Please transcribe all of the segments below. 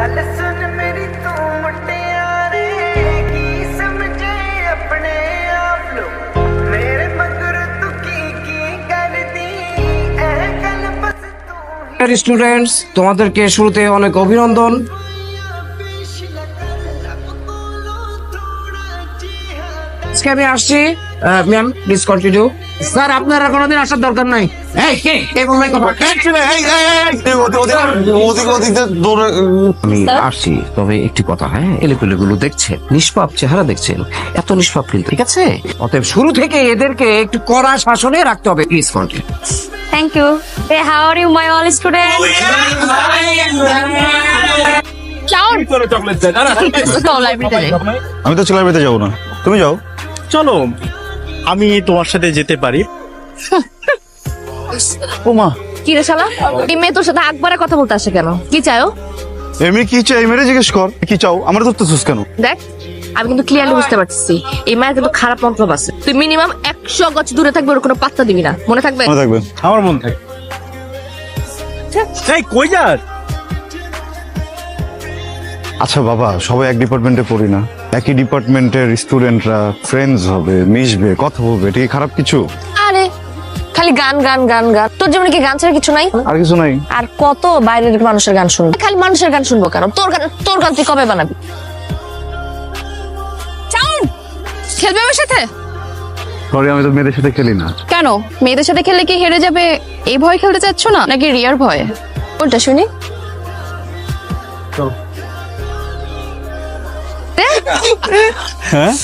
गल सुन मेरी तू मुटियारे की समझे अपने आप लो मेरे मगर तू की कर दी ए गल बस तू স্টুডেন্টস, তোমাদেরকে শুরুতে অনেক অভিনন্দন। আজকে আমি আসছি। Ma'am, please continue. স্যার, আপনারা কোনোদিন আসার দরকার নাই। এই কে এই বললাই কথা? আমি আসছি, তবে একটি কথা, হ্যাঁ, এলেপেলেগুলো দেখছেন, নিষ্পাপ চেহারা দেখছেন, এত নিষ্পাপ কিন্তু, ঠিক আছে? অতএব শুরু থেকে এদেরকে একটু কড়া শাসনে রাখতে হবে। Please continue. Thank you. Hey, how are you, my all students? Cloud. তো লাইব্রেরিতে যাই। আমি তো লাইব্রেরিতে যাবো না, তুমি যাও। চলো, আমি তোমার সাথে যেতে পারি। ওমা, কি রে শালা? এই মেয়ে তোর সাথে আকবারে কথা বলতে আসে কেন? কি চাও? এমনি কি চাই মেরে জিজ্ঞেস কর, কি চাও? আমার ধরতেছিস কেন? দেখ, আমি কিন্তু ক্লিয়ারলি বুঝতে পারতেছি এই মায়ের কিন্তু খারাপ মন্তব্য আছে। তুই মিনিমাম 100 গজ দূরে থাকবে, ওর কোনো পাত্তা দিবি না, মনে থাকবে? মনে থাকবে। আমার মন থাকে। এই কই যাস? আচ্ছা বাবা, সবাই এক ডিপার্টমেন্টে পড়ি না? একই ডিপার্টমেন্টের স্টুডেন্টরা ফ্রেন্ডস হবে, মিশবে, কথা বলবে, এটা কি খারাপ কিছু? আরে খালি গান গান গান গান, তোর জীবনে কি গান ছাড়া কিছু নাই? আর কিছু নাই। আর কত বাইরের মানুষের গান শুনবো? খালি মানুষের গান শুনবো কেন? তোর গান তুই কবে বানাবি? চাউন খেলবে আমার সাথে? সরি, আমি তো মেয়েদের সাথে খেলি না। কেন? মেয়েদের সাথে খেললে কি হেরে যাবে এই ভয় খেলতে চাচ্ছ না, নাকি রিয়ার ভয়? কোনটা শুনি? হ্যাঁ,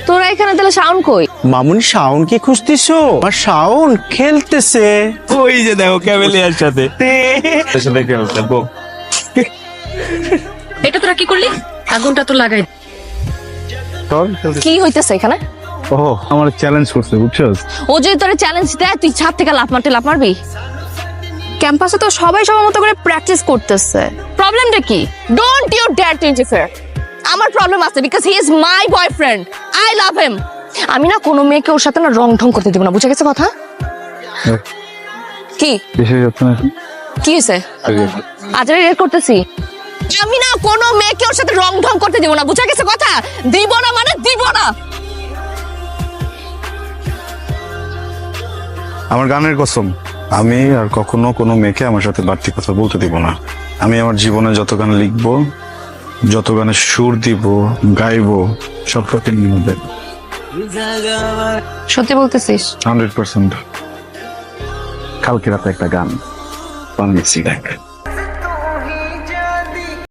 তোরা এখানে তাহলে সাউন্ড কই? মামুনি শাওন কি খুঁজতেছো? আর শাওন খেলতেছে ওই যে দেখো ক্যামেলিয়ার সাথে। এটা তোরা কি করলি? আগুনটা তো লাগাই। তোর কি হইতেছে এখানে? ও আমার চ্যালেঞ্জ করছে, বুঝছস? ও যদি তোরে চ্যালেঞ্জ দেয়, তুই ছাদ থেকে লাফ মারবি? ক্যাম্পাসে তো সবাই সবার মতো করে প্র্যাকটিস করতেছে। প্রবলেমটা কি? Don't you dare to interfere. আমার প্রবলেম আছে, because he is my boyfriend, I love him. আমি না কোনো মেয়েকে ওর সাথে না রং ঢং করতে দেব না, বুঝে গেছে কথা? কি বেশি যাচ্ছে না। কি হয়েছে? আজ রেড করতেছি। আমি না কোনো মেয়েকে ওর সাথে রং ঢং করতে দেব না, বুঝে গেছে কথা? দিব না মানে দিব না। আমার গানের কসম, আমি আর কখনো কোনো মেয়েকে আমার সাথে বাড়তি কথা বলতে দিব না। আমি আমার জীবনে যত গান লিখবো, যত গানে সুর দিব, গাইবো, সব প্রতিদিন মধ্যে সত্যি বলতেছিস? 100%। কালকে রাতে একটা গান বানিয়েছি, দেখ।